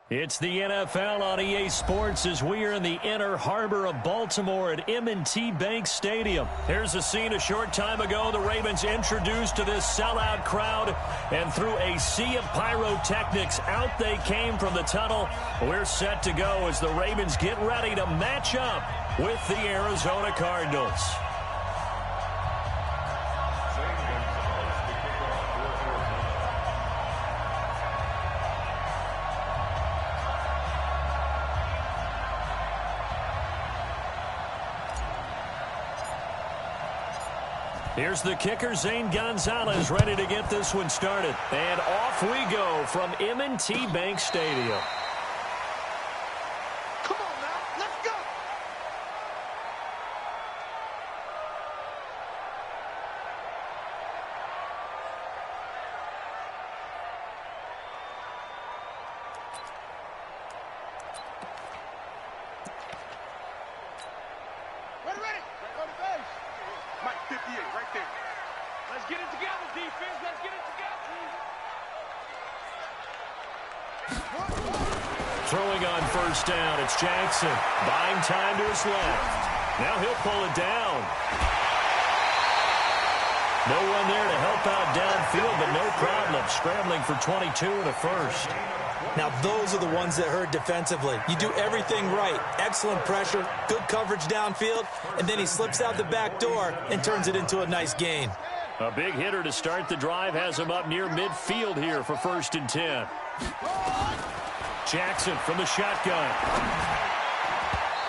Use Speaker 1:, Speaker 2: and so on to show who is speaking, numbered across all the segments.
Speaker 1: It's the NFL on EA Sports as we are in the inner harbor of Baltimore at M&T Bank Stadium. Here's a scene a short time ago. The Ravens introduced to this sellout crowd, and through a sea of pyrotechnics, out they came from the tunnel. We're set to go as the Ravens get ready to match up with the Arizona Cardinals. Here's the kicker, Zane Gonzalez, ready to get this one started. And off we go from M&T Bank Stadium.
Speaker 2: Come on now, let's go! Ready, ready! Go to base. Mike 58, right there. Let's get it together, defense. Let's get it together.
Speaker 1: Throwing on first down, it's Jackson. Buying time to his left. Now he'll pull it down. No one there to help out downfield, but no problem. Scrambling for 22 and a first.
Speaker 3: Now, those are the ones that hurt defensively. You do everything right. Excellent pressure, good coverage downfield, and then he slips out the back door and turns it into a nice gain.
Speaker 1: A big hitter to start the drive has him up near midfield here for 1st and 10. Jackson from the shotgun.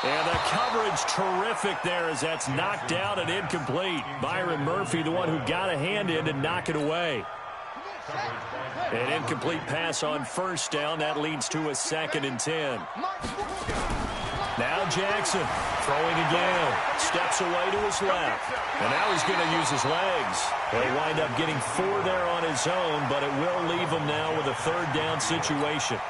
Speaker 1: And the coverage terrific there as that's knocked down and incomplete. Byron Murphy, the one who got a hand in to knock it away. An incomplete pass on first down. That leads to a 2nd and 10. Now Jackson throwing again. Steps away to his left. And now he's going to use his legs. He'll wind up getting 4 there on his own, but it will leave him now with a 3rd down situation.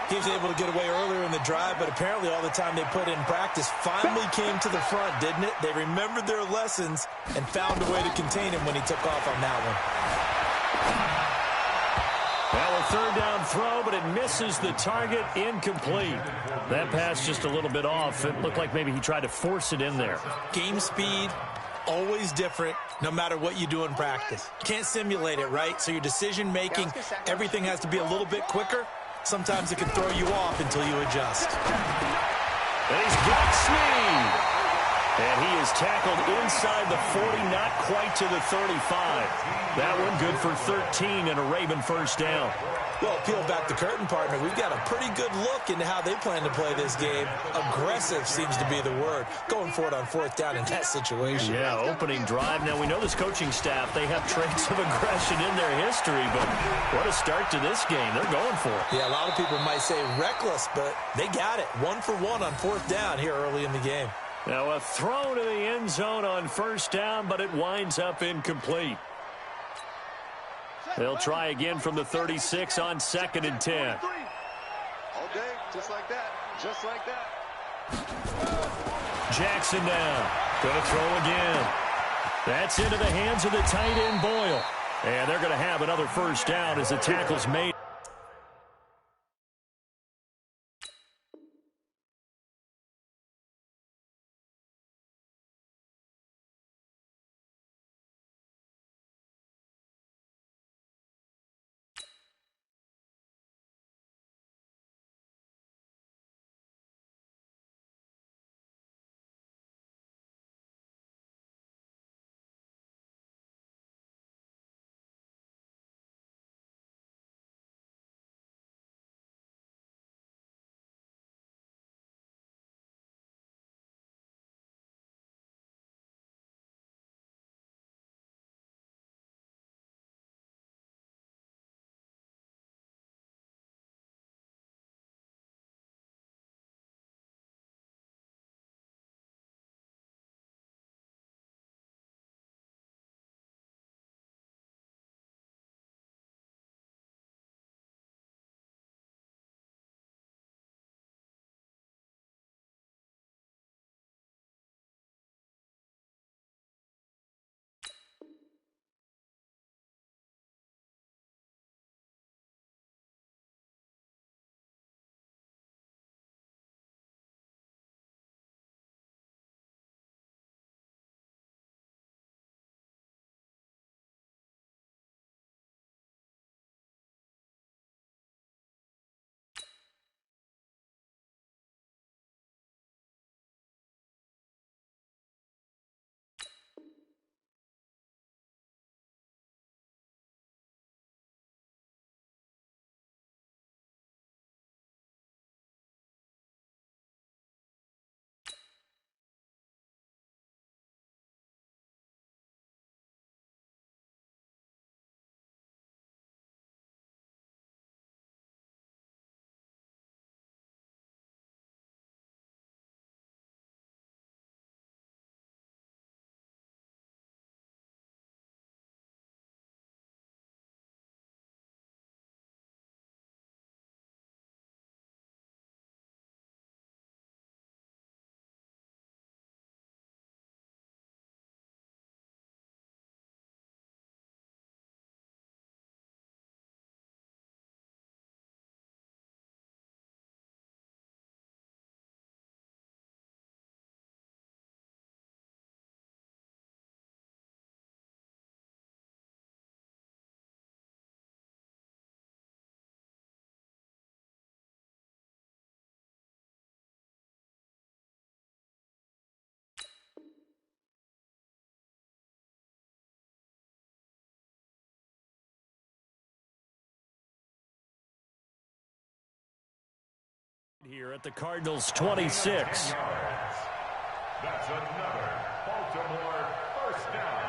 Speaker 3: He was able to get away earlier in the drive, but apparently all the time they put in practice finally came to the front, didn't it? They remembered their lessons and found a way to contain him when he took off on that one.
Speaker 1: Well, a 3rd down throw, but it misses the target, incomplete. That pass just a little bit off. It looked like maybe he tried to force it in there.
Speaker 3: Game speed, always different, no matter what you do in practice. Can't simulate it, right? So your decision-making, everything has to be a little bit quicker. Sometimes it can throw you off until you adjust.
Speaker 1: And he's got Snead. And he is tackled inside the 40, not quite to the 35. That one good for 13 and a Raven 1st down.
Speaker 3: Well, peel back the curtain, partner. We've got a pretty good look into how they plan to play this game. Aggressive seems to be the word. Going for it on 4th down in that situation.
Speaker 1: Yeah, opening drive. Now, we know this coaching staff, they have traits of aggression in their history, but what a start to this game. They're going for it.
Speaker 3: Yeah, a lot of people might say reckless, but they got it. 1 for 1 on 4th down here early in the game.
Speaker 1: Now, a throw to the end zone on 1st down, but it winds up incomplete. They'll try again from the 36 on 2nd and 10.
Speaker 2: All day, just like that. Just like that.
Speaker 1: Jackson now. Going to throw again. That's into the hands of the tight end, Boyle. And they're going to have another 1st down as the tackle's made. Here at the Cardinals' 26.
Speaker 4: That's another Baltimore first down.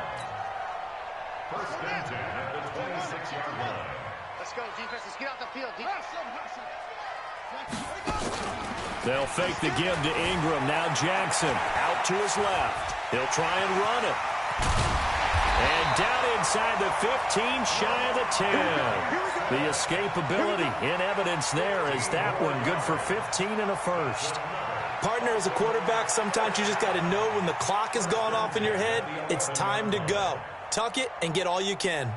Speaker 4: First and 10 at the 26-yard line.
Speaker 5: Let's go, defense. Let's get out the field.
Speaker 1: They'll fake the give to Ingram. Now Jackson out to his left. He'll try and run it. And down inside the 15, shy of the 10. The escapability in evidence there as that one good for 15 and a first.
Speaker 3: Partner, as a quarterback, sometimes you just got to know when the clock has gone off in your head, it's time to go. Tuck it and get all you can.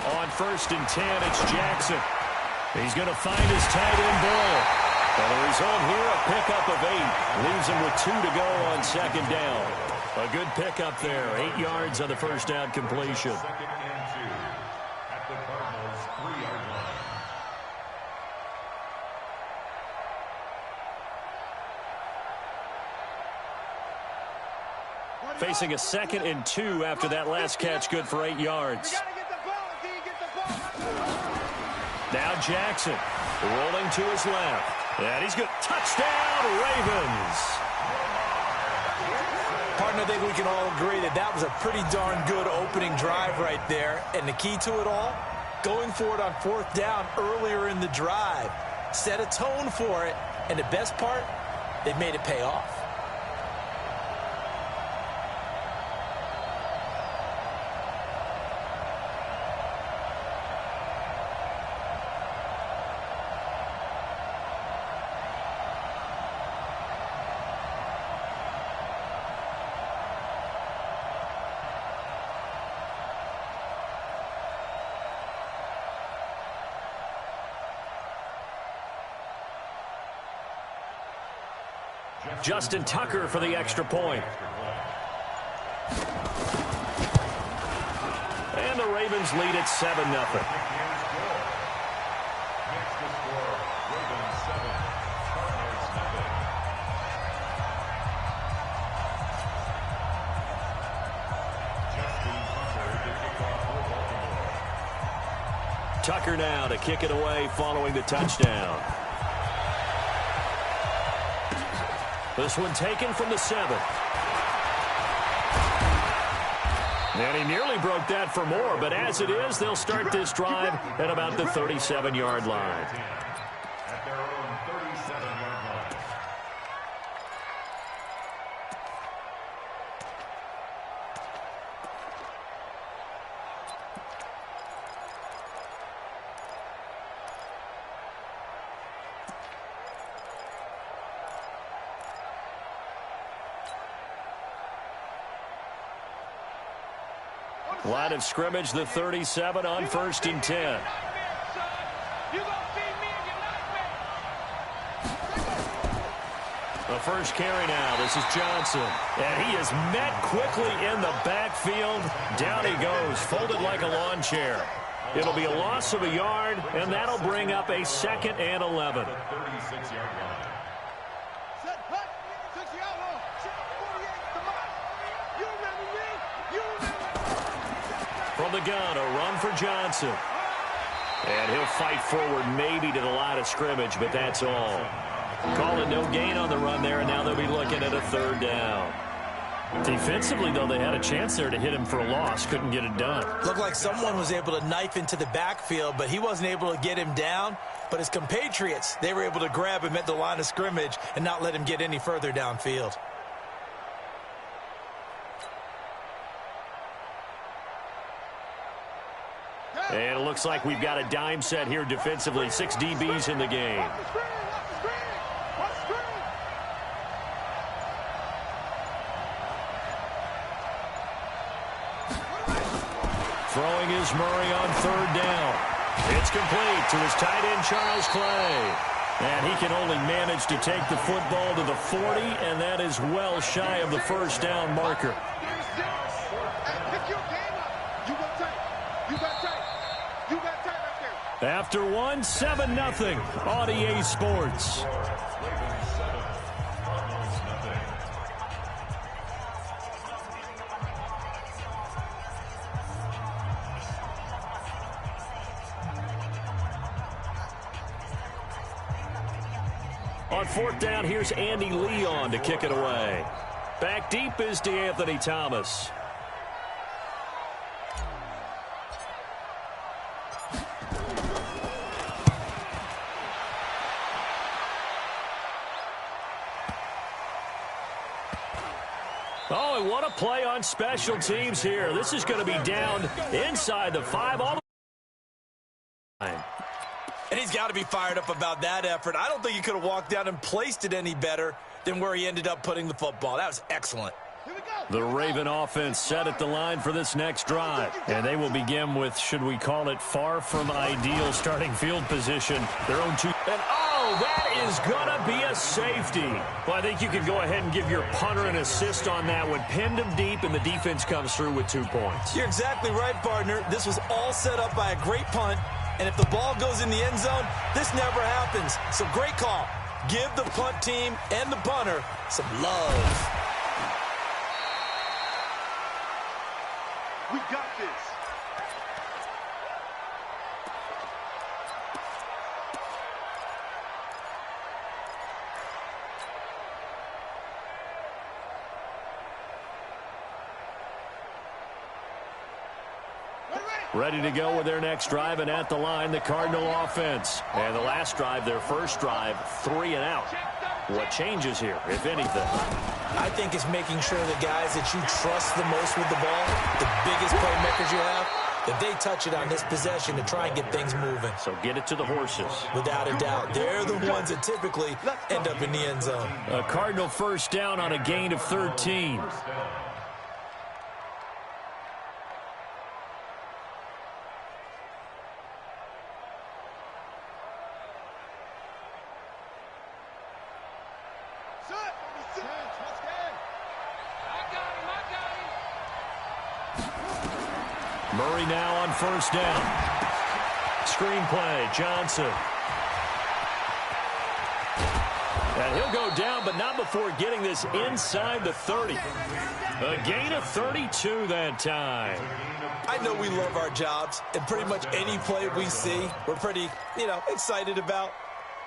Speaker 1: On first and 10, it's Jackson. He's going to find his tight end Boyle. And the result here, a pickup of 8. Leaves him with 2 to go on second down. A good pickup there. 8 yards on the first down completion.
Speaker 4: Second and 2 at the Cardinals' 3-yard line.
Speaker 1: Facing a second and 2 after that last catch, good for 8 yards. Now Jackson rolling to his left. And he's good. Touchdown, Ravens.
Speaker 3: Partner, I think we can all agree that that was a pretty darn good opening drive right there. And the key to it all, going for it on fourth down earlier in the drive. Set a tone for it. And the best part, they've made it pay off.
Speaker 1: Justin Tucker for the extra point. And the Ravens lead at 7-0. Tucker now to kick it away following the touchdown. This one taken from the 7. And he nearly broke that for more, but as it is, they'll start this drive at about the 37-yard line.
Speaker 4: At their own 37-yard line.
Speaker 1: Line of scrimmage, the 37 on first and 10. The first carry now. This is Johnson. And he is met quickly in the backfield. Down he goes, folded like a lawn chair. It'll be a loss of a yard, and that'll bring up a 2nd and 11.
Speaker 4: 36-yard line.
Speaker 1: From the gun, a run for Johnson. And he'll fight forward maybe to the line of scrimmage, but that's all. Calling no gain on the run there, and now they'll be looking at a 3rd down. Defensively, though, they had a chance there to hit him for a loss. Couldn't get it done.
Speaker 3: Looked like someone was able to knife into the backfield, but he wasn't able to get him down. But his compatriots, they were able to grab him at the line of scrimmage and not let him get any further downfield.
Speaker 1: And it looks like we've got a dime set here defensively. 6 DBs in the game. Throwing is Murray on 3rd down. It's complete to his tight end, Charles Clay. And he can only manage to take the football to the 40, and that is well shy of the first down marker. After one, 7-0 on EA Sports. On fourth down, here's Andy Leon to kick it away. Back deep is DeAnthony Thomas. Oh, and what a play on special teams here. This is going to be down inside the 5.
Speaker 3: And he's got to be fired up about that effort. I don't think he could have walked down and placed it any better than where he ended up putting the football. That was excellent.
Speaker 1: The Raven offense set at the line for this next drive. And they will begin with, should we call it, far from ideal starting field position. Their own 2. And oh, that is going to be a safety. Well, I think you can go ahead and give your punter an assist on that one. Pinned him deep, and the defense comes through with 2 points.
Speaker 3: You're exactly right, partner. This was all set up by a great punt. And if the ball goes in the end zone, this never happens. So great call. Give the punt team and the punter some love.
Speaker 2: We got this.
Speaker 1: Ready to go with their next drive, and at the line, the Cardinal offense. And the last drive, their first drive, 3 and out. What changes here, if anything?
Speaker 3: I think it's making sure the guys that you trust the most with the ball, the biggest playmakers you have, that they touch it on this possession to try and get things moving.
Speaker 1: So get it to the horses.
Speaker 3: Without a doubt. They're the ones that typically end up in the end zone.
Speaker 1: A Cardinal first down on a gain of 13. Murray now on first down. Screenplay, Johnson. And he'll go down, but not before getting this inside the 30. A gain of 32 that time.
Speaker 3: I know we love our jobs, and pretty much any play we see, we're pretty, excited about.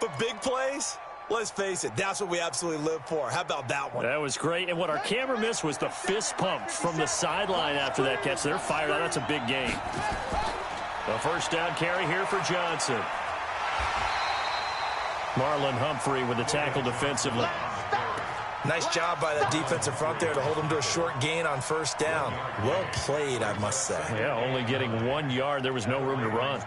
Speaker 3: But big plays, let's face it, that's what we absolutely live for. How about that one?
Speaker 1: That was great. And what our camera missed was the fist pump from the sideline after that catch. They're fired out. That's a big gain. The first down carry here for Johnson. Marlon Humphrey with the tackle defensively.
Speaker 3: Nice job by that defensive front there to hold him to a short gain on first down. Well played, I must say.
Speaker 1: Yeah, only getting 1 yard. There was no room to run.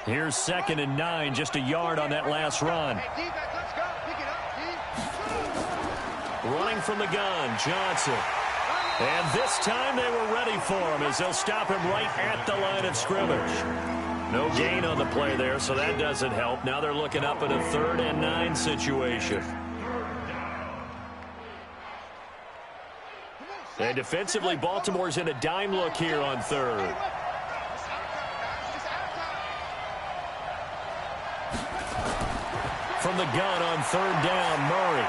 Speaker 1: Here's 2nd and 9, just a yard on that last run. Running from the gun, Johnson. And this time they were ready for him as they'll stop him right at the line of scrimmage. No gain on the play there, so that doesn't help. Now they're looking up at a 3rd and 9 situation. And defensively, Baltimore's in a dime look here on 3rd. From the gun on 3rd down, Murray.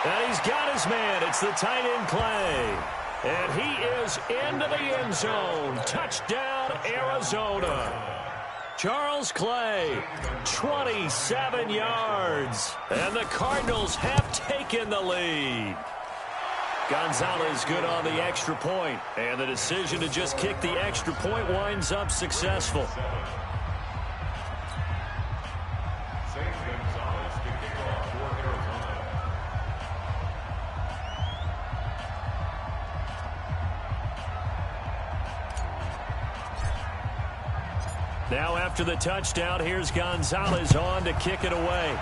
Speaker 1: And he's got his man. It's the tight end Clay. And he is into the end zone. Touchdown, Arizona. Charles Clay, 27 yards. And the Cardinals have taken the lead. Gonzalez good on the extra point. And the decision to just kick the extra point winds up successful. Now after the touchdown, here's Gonzalez on to kick it away.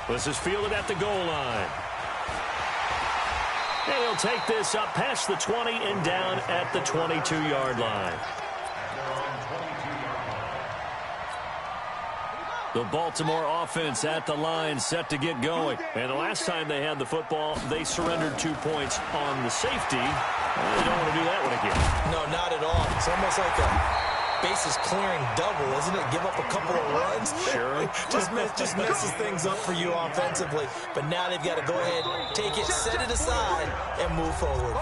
Speaker 1: This is fielded at the goal line. And he'll take this up past the 20 and down at the 22-yard line. The Baltimore offense at the line set to get going. And the last time they had the football, they surrendered 2 points on the safety. They don't want to do that one again.
Speaker 3: No, not at all. It's almost like a bases clearing double, isn't it? Give up a couple of runs.
Speaker 1: Sure.
Speaker 3: just messes things up for you offensively. But now they've got to go ahead, take it, set it aside, and move forward.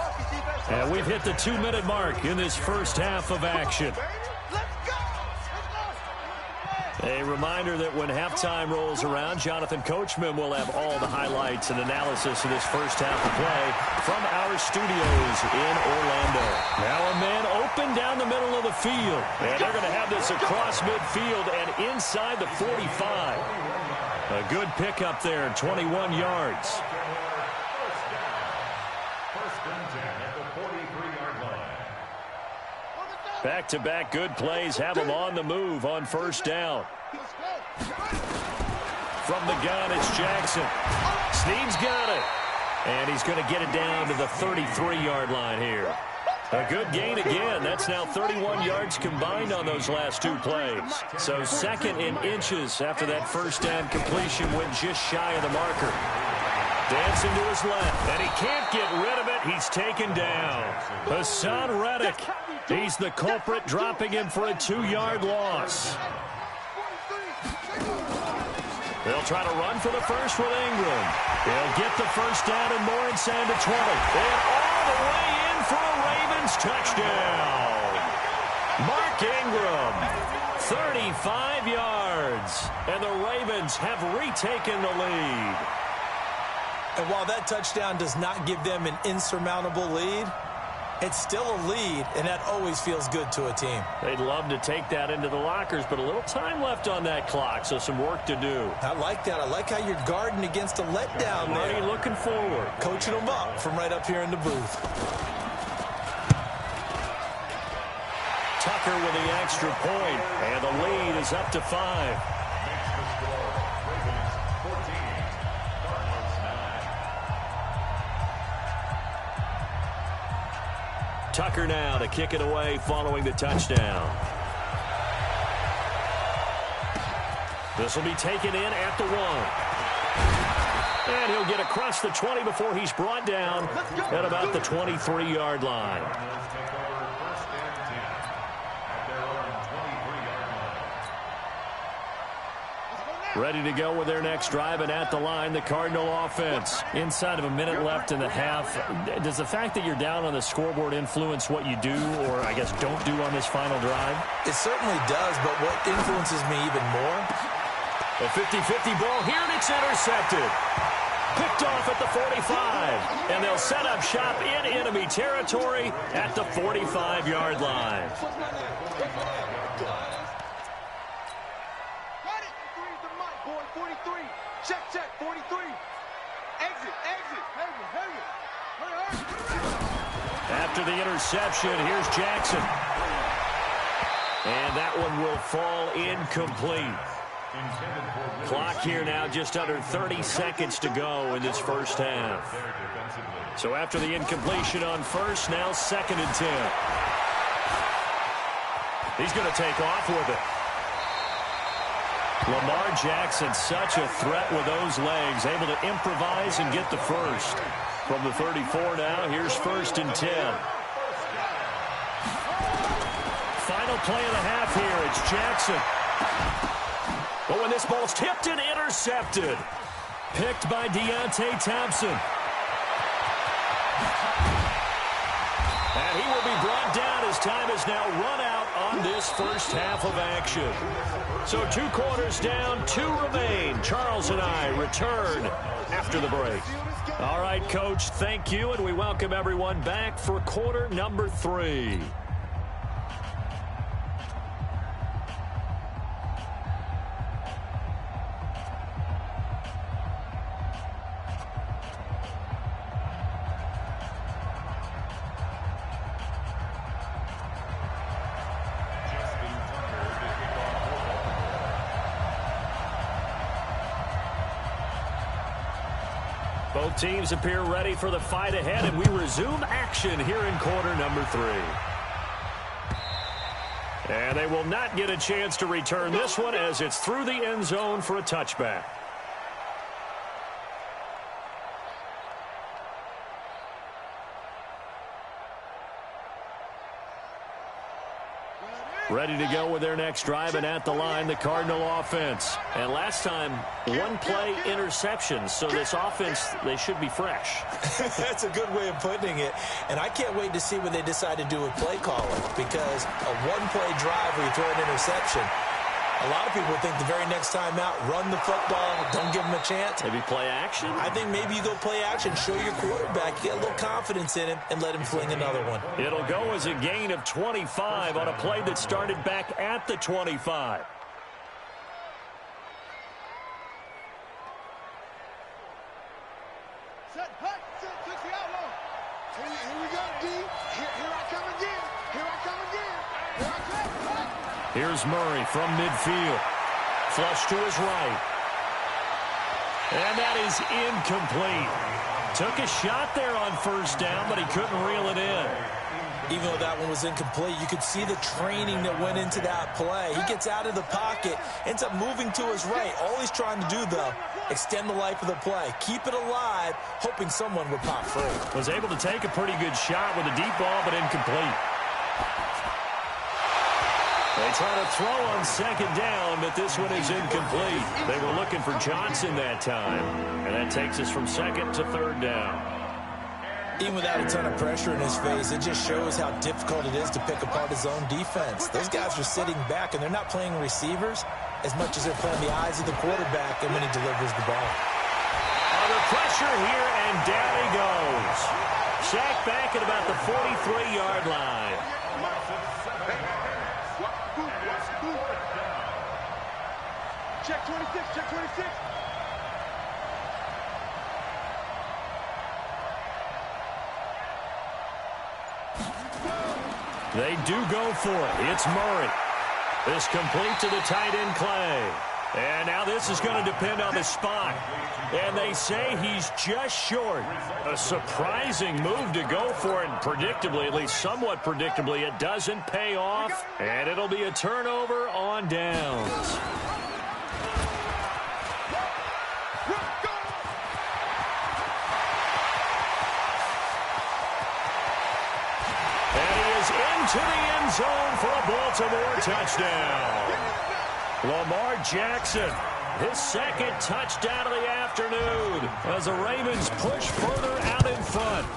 Speaker 1: And we've hit the 2-minute mark in this first half of action. A reminder that when halftime rolls around, Jonathan Coachman will have all the highlights and analysis of this first half of play from our studios in Orlando. Now a man open down the middle of the field. And they're going to have this across midfield and inside the 45. A good pickup there, 21 yards. Back-to-back good plays have them on the move on first down. From the gun, it's Jackson. Snead's got it. And he's going to get it down to the 33-yard line here. A good gain again. That's now 31 yards combined on those last two plays. So second in inches after that first down completion went just shy of the marker. Dancing to his left, and he can't get rid of it. He's taken down. Hassan Reddick. He's the culprit, dropping him for a 2-yard loss. They'll try to run for the first with Ingram. They'll get the first down and more inside the 20. And all the way in for a Ravens touchdown. Mark Ingram, 35 yards. And the Ravens have retaken the lead.
Speaker 3: And while that touchdown does not give them an insurmountable lead, it's still a lead, and that always feels good to a team.
Speaker 1: They'd love to take that into the lockers, but a little time left on that clock, so some work to do.
Speaker 3: I like that. I like how you're guarding against a letdown there.
Speaker 1: Already looking forward.
Speaker 3: Coaching them up from right up here in the booth.
Speaker 1: Tucker with the extra point, and the lead is up to 5. Tucker now to kick it away following the touchdown. This will be taken in at the 1. And he'll get across the 20 before he's brought down at about the 23-yard line. Ready to go with their next drive, and at the line, the Cardinal offense. Inside of a minute left in the half, does the fact that you're down on the scoreboard influence what you do, or I guess don't do on this final drive?
Speaker 3: It certainly does, but what influences me even more?
Speaker 1: A 50-50 ball here, and it's intercepted. Picked off at the 45, and they'll set up shop in enemy territory at the 45-yard line.
Speaker 2: Check, 43. Exit. Hurry.
Speaker 1: After the interception, here's Jackson. And that one will fall incomplete. Clock here now just under 30 seconds to go in this first half. So after the incompletion on first, now 2nd and 10. He's going to take off with it. Lamar Jackson, such a threat with those legs, able to improvise and get the first. From the 34 now, here's 1st and 10. Final play of the half here, it's Jackson. But when this ball's tipped and intercepted, picked by Deontay Thompson. And he will be brought down as time is now run out on this first half of action. So 2 quarters down, 2 remain. Charles and I return after the break. All right, Coach, thank you, and we welcome everyone back for quarter number 3. Both teams appear ready for the fight ahead, and we resume action here in quarter number 3. And they will not get a chance to return this one as it's through the end zone for a touchback. Ready to go with their next drive, and at the line, the Cardinal offense. And last time, one-play interception, so this offense, they should be fresh.
Speaker 3: That's a good way of putting it. And I can't wait to see what they decide to do with play calling, because a one-play drive where you throw an interception, a lot of people think the very next time out, run the football, don't give them a chance.
Speaker 1: Maybe play action?
Speaker 3: I think maybe you go play action, show your quarterback, get a little confidence in him, and let him fling another one.
Speaker 1: It'll go as a gain of 25 on a play that started back at the 25.
Speaker 2: Set, hut, set, took the outlaw. Here we go, D. Here I come again. Here I come again. Here I come. Hut.
Speaker 1: Here's Murray from midfield. Flush to his right. And that is incomplete. Took a shot there on first down, but he couldn't reel it in.
Speaker 3: Even though that one was incomplete, you could see the training that went into that play. He gets out of the pocket, ends up moving to his right. All he's trying to do, though, extend the life of the play. Keep it alive, hoping someone would pop free.
Speaker 1: Was able to take a pretty good shot with a deep ball, but incomplete. They try to throw on second down, but this one is incomplete. They were looking for Johnson that time, and that takes us from second to third down.
Speaker 3: Even without a ton of pressure in his face, it just shows how difficult it is to pick apart his own defense. Those guys are sitting back, and they're not playing receivers as much as they're playing the eyes of the quarterback and when he delivers the ball.
Speaker 1: Under pressure here, and down he goes. Sacked back at about the 43-yard line.
Speaker 2: Check 26, check 26.
Speaker 1: They do go for it. It's Murray. This complete to the tight end, Clay. And now this is going to depend on the spot. And they say he's just short. A surprising move to go for it. And predictably, at least somewhat predictably, it doesn't pay off. And it'll be a turnover on downs. To the end zone for a Baltimore touchdown. Lamar Jackson, his second touchdown of the afternoon as the Ravens push further out in front.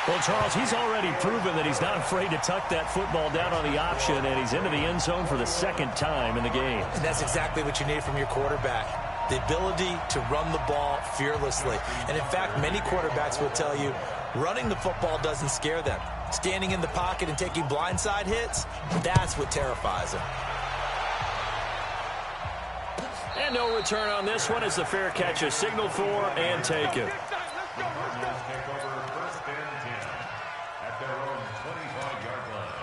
Speaker 1: Well, Charles, he's already proven that he's not afraid to tuck that football down on the option, and he's into the end zone for the second time in the game.
Speaker 3: And that's exactly what you need from your quarterback, the ability to run the ball fearlessly. And, in fact, many quarterbacks will tell you running the football doesn't scare them. Standing in the pocket and taking blindside hits, that's what terrifies him.
Speaker 1: And no return on this one as the fair catch is signaled for and taken.
Speaker 4: At their own 25-yard line.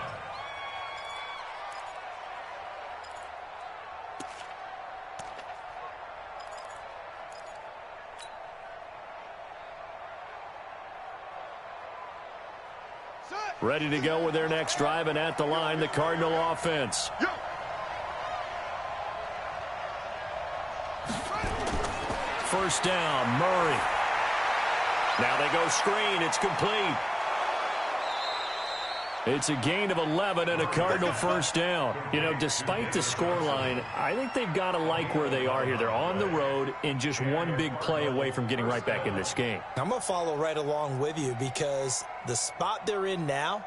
Speaker 1: Ready to go with their next drive, and at the line, the Cardinal offense. First down, Murray. Now they go screen. It's complete. It's a gain of 11 and a Cardinal first down. You know, despite the scoreline, I think they've got to like where they are here. They're on the road and just one big play away from getting right back in this game.
Speaker 3: I'm going to follow right along with you because the spot they're in now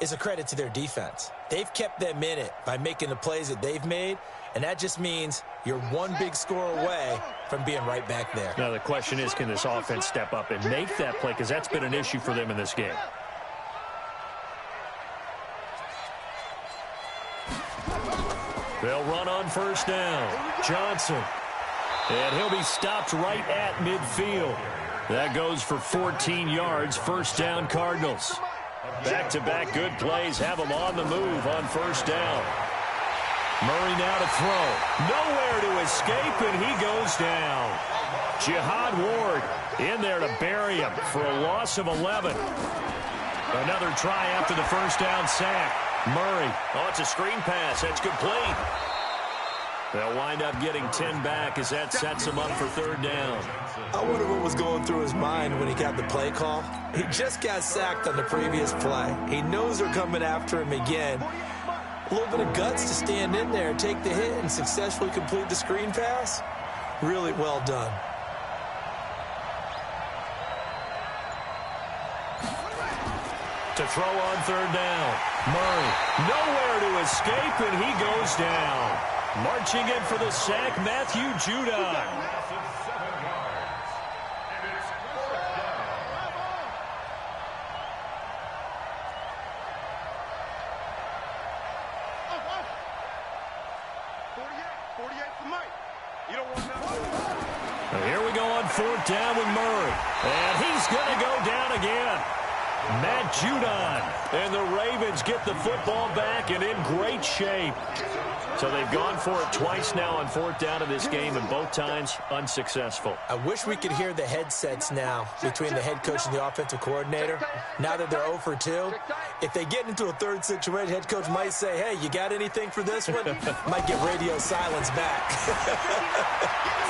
Speaker 3: is a credit to their defense. They've kept them in it by making the plays that they've made, and that just means you're one big score away from being right back there.
Speaker 1: Now the question is, can this offense step up and make that play? Because that's been an issue for them in this game. They'll run on first down. Johnson. And he'll be stopped right at midfield. That goes for 14 yards. First down, Cardinals. Back-to-back good plays have them on the move on first down. Murray now to throw. Nowhere to escape, and he goes down. Jihad Ward in there to bury him for a loss of 11. Another try after the first down sack. Murray. Oh, it's a screen pass. That's complete. They'll wind up getting 10 back as that sets them up for third down.
Speaker 3: I wonder what was going through his mind when he got the play call. He just got sacked on the previous play. He knows they're coming after him again. A little bit of guts to stand in there, take the hit, and successfully complete the screen pass. Really well done.
Speaker 1: To throw on third down. Murray, nowhere to escape, and he goes down. Marching in for the sack, Matthew Judon. Here we go on fourth down with Murray. And he's going to go down again. Matt Judon. And the Ravens get the football back and in great shape. So they've gone for it twice now on fourth down in this game, and both times unsuccessful.
Speaker 3: I wish we could hear the headsets now between the head coach and the offensive coordinator. Now that they're 0 for 2, if they get into a third situation, head coach might say, hey, you got anything for this one? Might get radio silence back.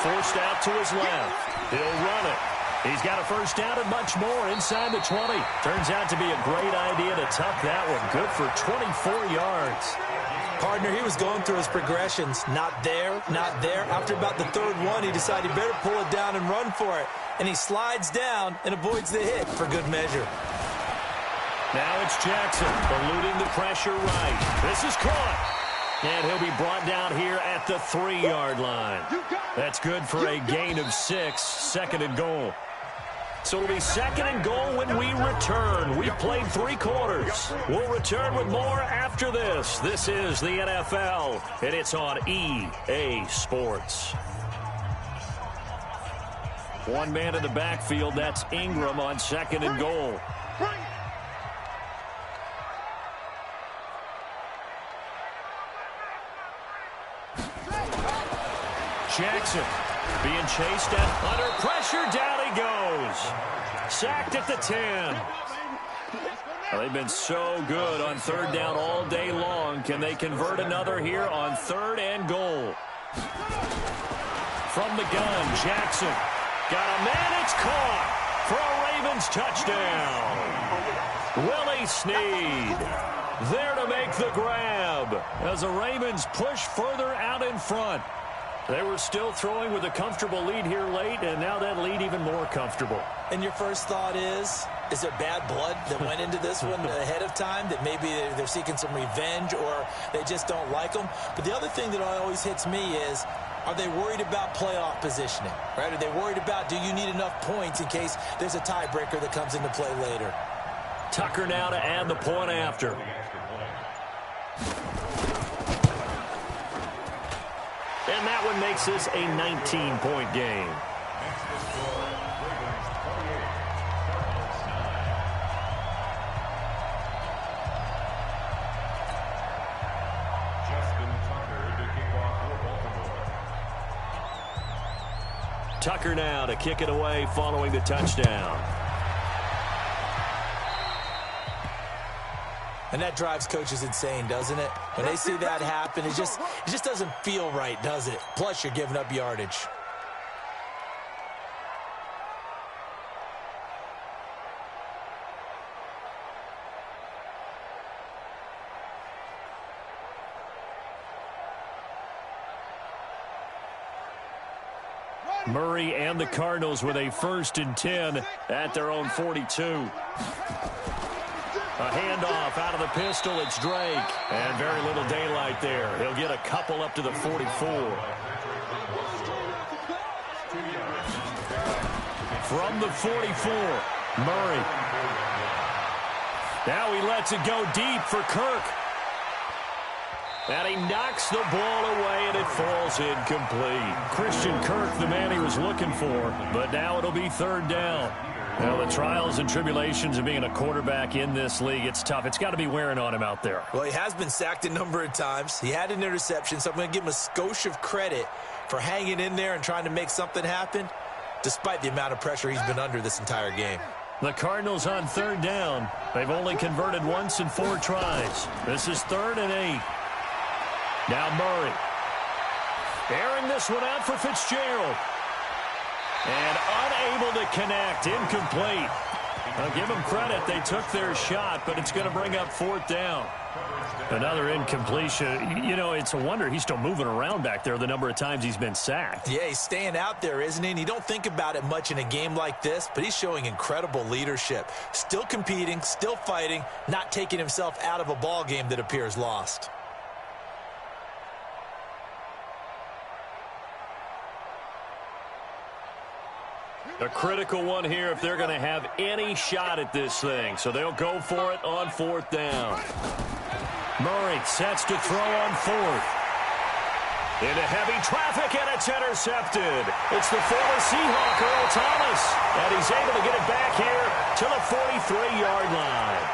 Speaker 1: Forced out to his left. He'll run it. He's got a first down and much more inside the 20. Turns out to be a great idea to tuck that one. Good for 24 yards.
Speaker 3: Partner, he was going through his progressions. Not there, not there. After about the third one, he decided he better pull it down and run for it. And he slides down and avoids the hit for good measure.
Speaker 1: Now it's Jackson eluding the pressure right. This is caught. And he'll be brought down here at the 3-yard line. That's good for a gain of 6, second and goal. So it'll be second and goal when we return. We've played 3 quarters. We'll return with more after this. This is the NFL, and it's on EA Sports. One man in the backfield. That's Ingram on second and goal. Jackson being chased at under pressure. Down he goes. Sacked at the 10. Well, they've been so good on third down all day long. Can they convert another here on third and goal? From the gun, Jackson. Got a man. It's caught for a Ravens touchdown. Willie Snead there to make the grab as the Ravens push further out in front. They were still throwing with a comfortable lead here late, and now that lead even more comfortable.
Speaker 3: And your first thought is there bad blood that went into this one ahead of time, that maybe they're seeking some revenge or they just don't like them? But the other thing that always hits me is, are they worried about playoff positioning? Right? Are they worried about, do you need enough points in case there's a tiebreaker that comes into play later?
Speaker 1: Tucker now to add the point after. And that one makes this a 19-point game. Tucker now to kick it away following the touchdown.
Speaker 3: And that drives coaches insane, doesn't it? When they see that happen, it just doesn't feel right, does it? Plus, you're giving up yardage.
Speaker 1: Murray and the Cardinals with a 1st and 10 at their own 42. A handoff out of the pistol. It's Drake. And very little daylight there. He'll get a couple up to the 44. From the 44, Murray. Now he lets it go deep for Kirk. And he knocks the ball away, and it falls incomplete. Christian Kirk, the man he was looking for. But now it'll be third down. Well, the trials and tribulations of being a quarterback in this league, it's tough. It's got to be wearing on him out there.
Speaker 3: Well, he has been sacked a number of times. He had an interception, so I'm going to give him a skosh of credit for hanging in there and trying to make something happen, despite the amount of pressure he's been under this entire game.
Speaker 1: The Cardinals on third down. They've only converted once in 4 tries. This is 3rd and 8. Now Murray. Airing this one out for Fitzgerald. And unable to connect. Incomplete. I'll give them credit. They took their shot, but it's going to bring up 4th down. Another incompletion. You know, it's a wonder he's still moving around back there the number of times he's been sacked.
Speaker 3: Yeah, he's staying out there, isn't he? And you don't think about it much in a game like this, but he's showing incredible leadership. Still competing, still fighting, not taking himself out of a ball game that appears lost.
Speaker 1: A critical one here if they're going to have any shot at this thing. So they'll go for it on 4th down. Murray sets to throw on 4th. Into heavy traffic, and it's intercepted. It's the former Seahawk, Earl Thomas. And he's able to get it back here to the 43-yard line.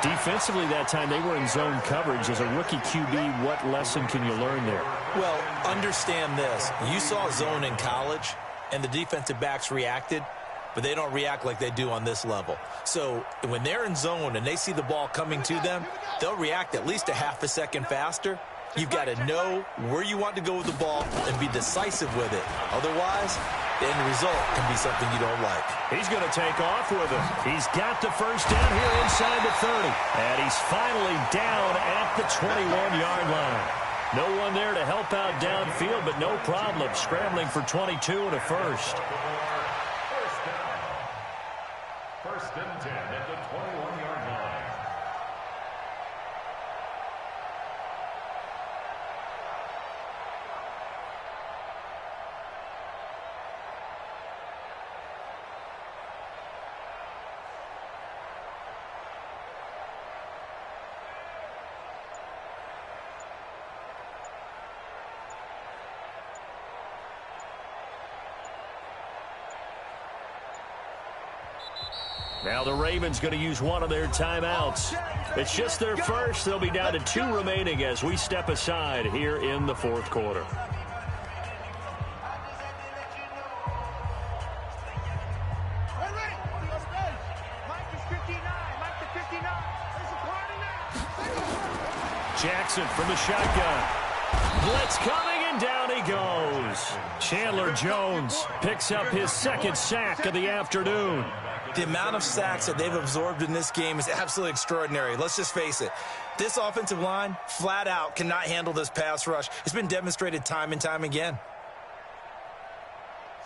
Speaker 1: Defensively that time, they were in zone coverage. As a rookie QB, what lesson can you learn there?
Speaker 3: Well, understand this. You saw zone in college, and the defensive backs reacted, but they don't react like they do on this level. So when they're in zone and they see the ball coming to them, they'll react at least a half a second faster. You've got to know where you want to go with the ball and be decisive with it. Otherwise, the end result can be something you don't like.
Speaker 1: He's going to take off with it. He's got the 1st down here inside the 30. And he's finally down at the 21-yard line. No one there to help out downfield, but no problem. Scrambling for 22 and a 1st.
Speaker 4: 1st and 10 at the 21-yard line.
Speaker 1: Now the Ravens going to use one of their timeouts. It's just their first. They'll be down to 2 remaining as we step aside here in the 4th quarter. Jackson from the shotgun. Blitz coming, and down he goes. Chandler Jones picks up his 2nd sack of the afternoon.
Speaker 3: The amount of sacks that they've absorbed in this game is absolutely extraordinary. Let's just face it. This offensive line, flat out, cannot handle this pass rush. It's been demonstrated time and time again.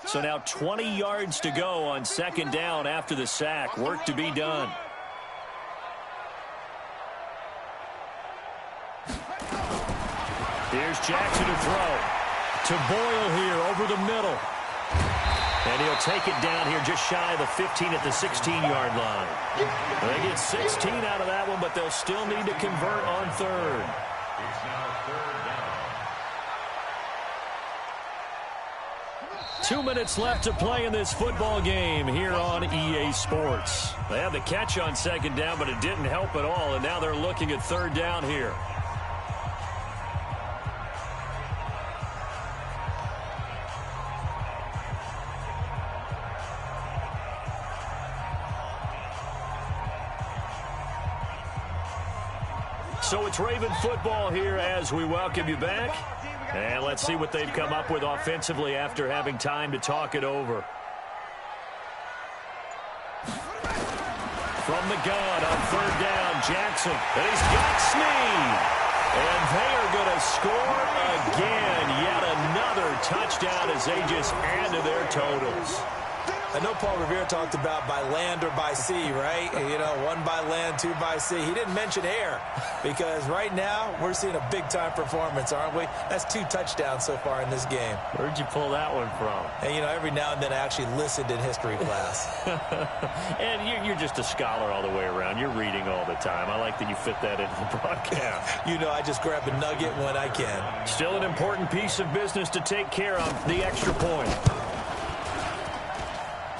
Speaker 1: So now 20 yards to go on 2nd down after the sack. Work to be done. Here's Jackson to throw. To Boyle here over the middle. And he'll take it down here just shy of the 15 at the 16-yard line. They get 16 out of that one, but they'll still need to convert on 3rd.
Speaker 4: It's now 3rd down.
Speaker 1: 2 minutes left to play in this football game here on EA Sports. They had the catch on 2nd down, but it didn't help at all, and now they're looking at 3rd down here. So it's Raven football here as we welcome you back. And let's see what they've come up with offensively after having time to talk it over. From the gun on 3rd down, Jackson. And he's got Snead. And they are going to score again. Yet another touchdown as they just add to their totals.
Speaker 3: I know Paul Revere talked about by land or by sea, right? You know, 1 by land, 2 by sea. He didn't mention air because right now we're seeing a big-time performance, aren't we? That's 2 touchdowns so far in this game.
Speaker 1: Where'd you pull that one from?
Speaker 3: And, you know, every now and then I actually listened in history class.
Speaker 1: And you're just a scholar all the way around. You're reading all the time. I like that you fit that into the broadcast.
Speaker 3: You know, I just grab a nugget when I can.
Speaker 1: Still an important piece of business to take care of, the extra point.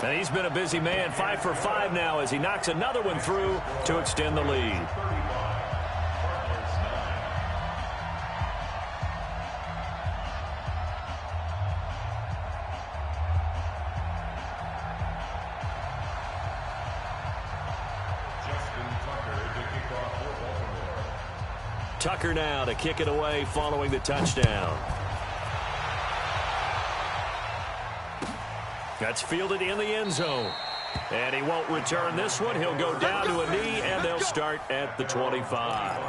Speaker 1: And he's been a busy man, 5 for 5 now as he knocks another one through to extend the lead. Tucker now to kick it away following the touchdown. That's fielded in the end zone. And he won't return this one. He'll go down to a knee, and they'll start at the 25.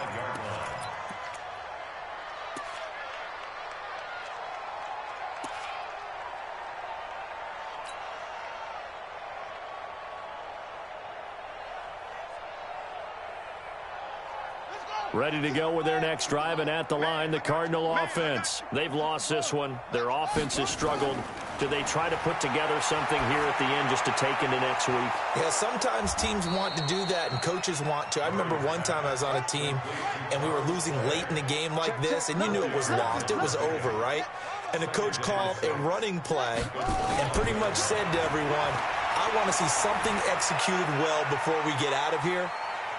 Speaker 1: Ready to go with their next drive, and at the line, the Cardinal offense. They've lost this one. Their offense has struggled. Do they try to put together something here at the end just to take into next week?
Speaker 3: Yeah, sometimes teams want to do that, and coaches want to. I remember one time I was on a team, and we were losing late in the game like this, and you knew it was lost. It was over, right? And the coach called a running play and pretty much said to everyone, I want to see something executed well before we get out of here.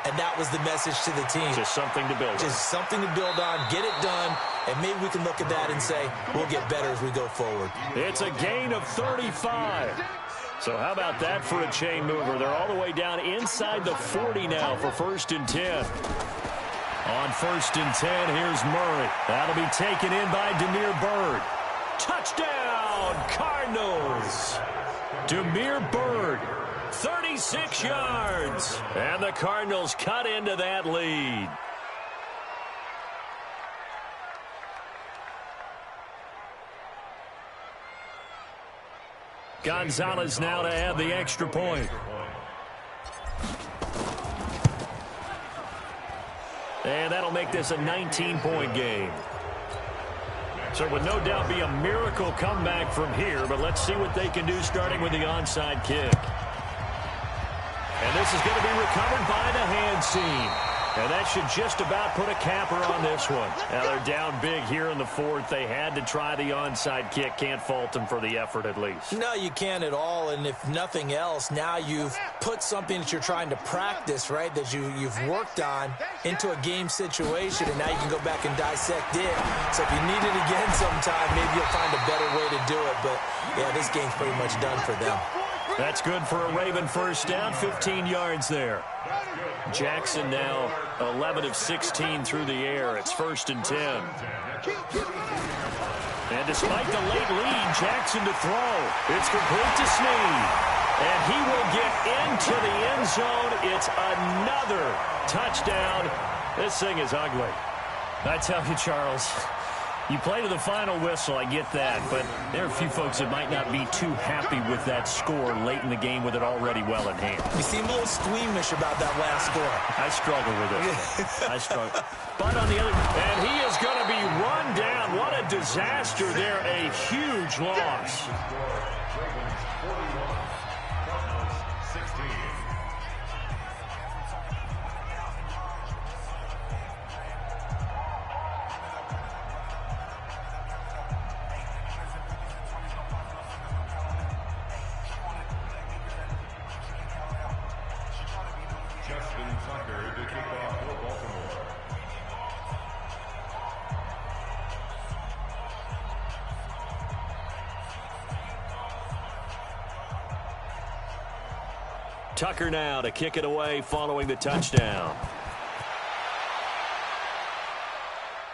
Speaker 3: And that was the message to the team.
Speaker 1: Just something to build on.
Speaker 3: Just something to build on, get it done, and maybe we can look at that and say, we'll get better as we go forward.
Speaker 1: It's a gain of 35. So how about that for a chain mover? They're all the way down inside the 40 now for 1st and 10. On 1st and 10, here's Murray. That'll be taken in by Demir Bird. Touchdown, Cardinals. Demir Bird. 36 yards, and the Cardinals cut into that lead. Gonzalez now to add the extra point. And that'll make this a 19-point game. So it would no doubt be a miracle comeback from here, but let's see what they can do starting with the onside kick. And this is going to be recovered by the hands team. And that should just about put a capper on this one. Now they're down big here in the 4th. They had to try the onside kick. Can't fault them for the effort at least.
Speaker 3: No, you can't at all. And if nothing else, now you've put something that you're trying to practice, right, that you've worked on into a game situation. And now you can go back and dissect it. So if you need it again sometime, maybe you'll find a better way to do it. But, yeah, this game's pretty much done for them.
Speaker 1: That's good for a Raven first down, 15 yards there. Jackson now 11 of 16 through the air. It's 1st and 10. And despite the late lead, Jackson to throw. It's complete to Snead. And he will get into the end zone. It's another touchdown. This thing is ugly. I tell you, Charles, you play to the final whistle, I get that, but there are a few folks that might not be too happy with that score late in the game with it already well in hand.
Speaker 3: You seem a little squeamish about that last score.
Speaker 1: I struggle with it. I struggle. But on the other, and he is going to be run down. What a disaster there. A huge loss. Tucker now to kick it away following the touchdown.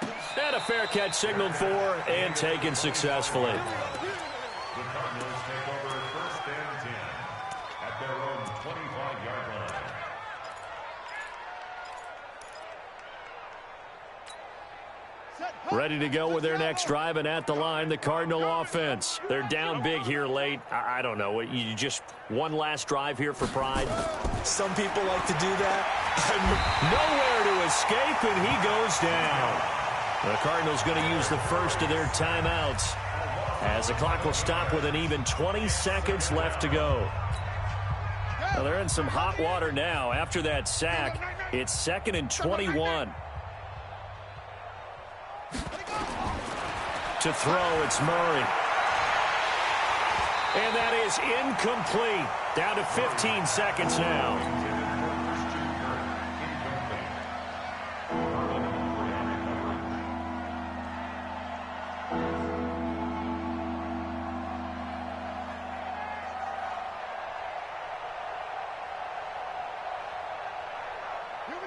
Speaker 1: And a fair catch signaled for and taken successfully.
Speaker 4: The Cardinals take over 1st and 10 at their own 25-yard line.
Speaker 1: Ready to go with their next drive, and at the line, the Cardinal offense. They're down big here late. I don't know. You just one last drive here for pride?
Speaker 3: Some people like to do that.
Speaker 1: Nowhere to escape, and he goes down. The Cardinals going to use the first of their timeouts as the clock will stop with an even 20 seconds left to go. Now they're in some hot water now. After that sack, it's 2nd and 21. To throw, it's Murray. And that is incomplete. Down to 15 seconds now.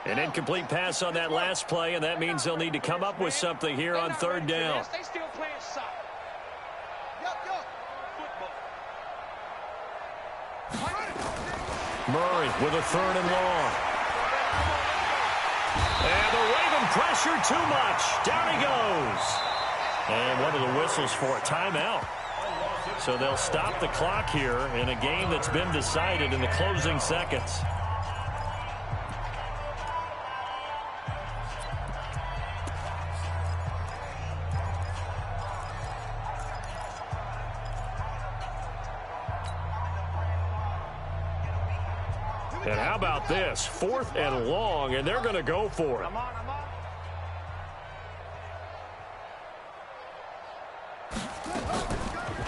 Speaker 1: An incomplete pass on that last play, and that means they'll need to come up with something here on 3rd down.
Speaker 2: They still playing soccer. Yup.
Speaker 1: Murray with a 3rd and long. And the Raven pressure too much. Down he goes. And one of the whistles for a timeout. So they'll stop the clock here in a game that's been decided in the closing seconds. And how about this? 4th and long, and they're going to go for it.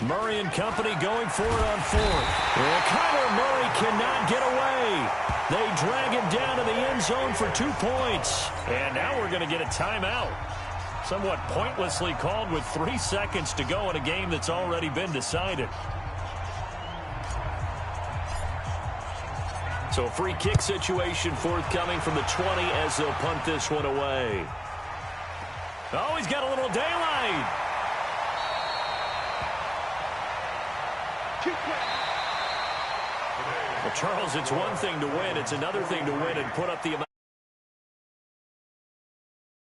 Speaker 1: Murray and company going for it on 4th. And Kyler Murray cannot get away. They drag him down to the end zone for 2 points. And now we're going to get a timeout. Somewhat pointlessly called with 3 seconds to go in a game that's already been decided. So a free kick situation forthcoming from the 20 as they'll punt this one away. Oh, he's got a little daylight. Well, Charles, it's one thing to win. It's another thing to win and put up the amount.